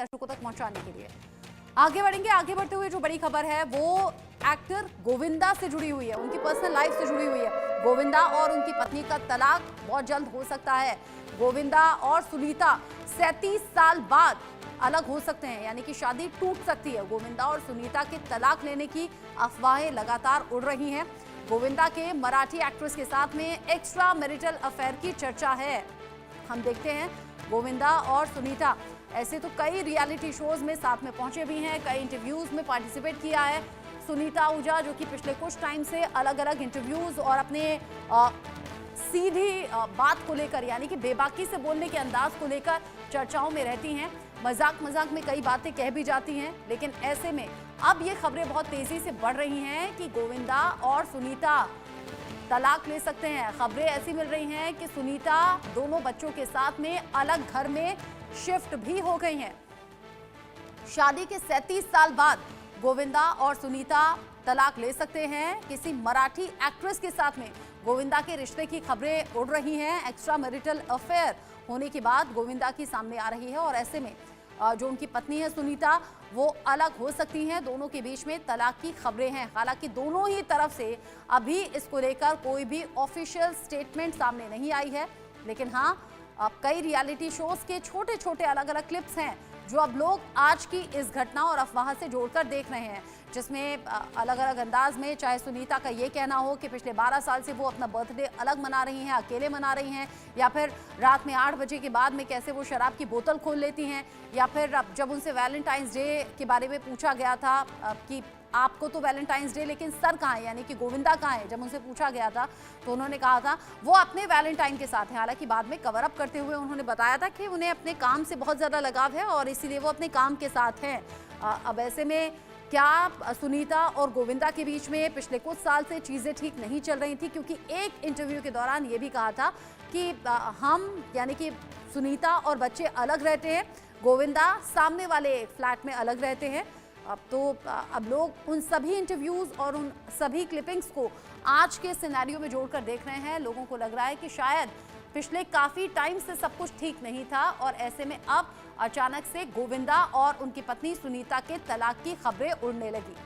दर्शकों तक पहुंचाने के लिए। आगे बढ़ेंगे। आगे बढ़ते हुए जो बड़ी खबर है वो एक्टर गोविंदा से जुड़ी हुई है, उनकी पर्सनल लाइफ से जुड़ी हुई है। गोविंदा और उनकी पत्नी का तलाक बहुत जल्द हो सकता है। गोविंदा और सुनीता 37 साल बाद अलग हो सकते हैं, यानी कि शादी टूट सकती है। गोविंदा और सुनीता के तलाक लेने की अफवाहें लगातार उड़ रही हैं। गोविंदा के मराठी एक्ट्रेस के साथ में एक्स्ट्रा मैरिटल अफेयर की चर्चा है। हम देखते हैं गोविंदा और सुनीता ऐसे तो कई रियलिटी शोज में साथ में पहुंचे भी हैं, कई इंटरव्यूज में पार्टिसिपेट किया है। सुनीता आहूजा जो कि पिछले कुछ टाइम से अलग अलग इंटरव्यूज और अपने सीधी बात को लेकर, यानी कि बेबाकी से बोलने के अंदाज को लेकर चर्चाओं में रहती हैं। मजाक मजाक में कई बातें कह भी जाती हैं, लेकिन ऐसे में अब ये खबरें बहुत तेजी से बढ़ रही हैं कि गोविंदा और सुनीता तलाक ले सकते हैं। खबरें ऐसी मिल रही हैं कि सुनीता दोनों बच्चों के साथ में अलग घर में शिफ्ट भी हो गई हैं। शादी के 37 साल बाद गोविंदा और सुनीता तलाक ले सकते हैं किसी मराठी एक्ट्रेस के साथ में। गोविंदा के रिश्ते की खबरें उड़ रही हैं। एक्स्ट्रा मैरिटल अफेयर होने की बात गोविंदा की सामने आ रही है और ऐसे में जो उनकी पत्नी है सुनीता, वो अलग हो सकती हैं। दोनों के बीच में तलाक की खबरें हैं। हालांकि दोनों ही तरफ से अभी इसको लेकर कोई भी ऑफिशियल स्टेटमेंट सामने नहीं आई है, लेकिन हाँ, अब कई रियलिटी शोज के छोटे छोटे अलग अलग क्लिप्स हैं जो अब लोग आज की इस घटना और अफवाह से जोड़कर देख रहे हैं, जिसमें अलग अलग अंदाज में चाहे सुनीता का ये कहना हो कि पिछले 12 साल से वो अपना बर्थडे अलग मना रही हैं, अकेले मना रही हैं, या फिर रात में 8 बजे के बाद में कैसे वो शराब की बोतल खोल लेती हैं, या फिर जब उनसे वैलेंटाइंस डे के बारे में पूछा गया था कि आपको तो वैलेंटाइंस डे, लेकिन सर कहाँ है, यानी कि गोविंदा कहाँ है, जब उनसे पूछा गया था तो उन्होंने कहा था वो अपने वैलेंटाइन के साथ हैं। हालांकि बाद में कवर अप करते हुए उन्होंने बताया था कि उन्हें अपने काम से बहुत ज़्यादा लगाव है और इसीलिए वो अपने काम के साथ हैं। अब ऐसे में क्या सुनीता और गोविंदा के बीच में पिछले कुछ साल से चीज़ें ठीक नहीं चल रही थी, क्योंकि एक इंटरव्यू के दौरान ये भी कहा था कि हम यानी कि सुनीता और बच्चे अलग रहते हैं, गोविंदा सामने वाले फ्लैट में अलग रहते हैं। अब लोग उन सभी इंटरव्यूज और उन सभी क्लिपिंग्स को आज के सिनेरियो में जोड़कर देख रहे हैं। लोगों को लग रहा है कि शायद पिछले काफी टाइम से सब कुछ ठीक नहीं था और ऐसे में अब अचानक से गोविंदा और उनकी पत्नी सुनीता के तलाक की खबरें उड़ने लगी।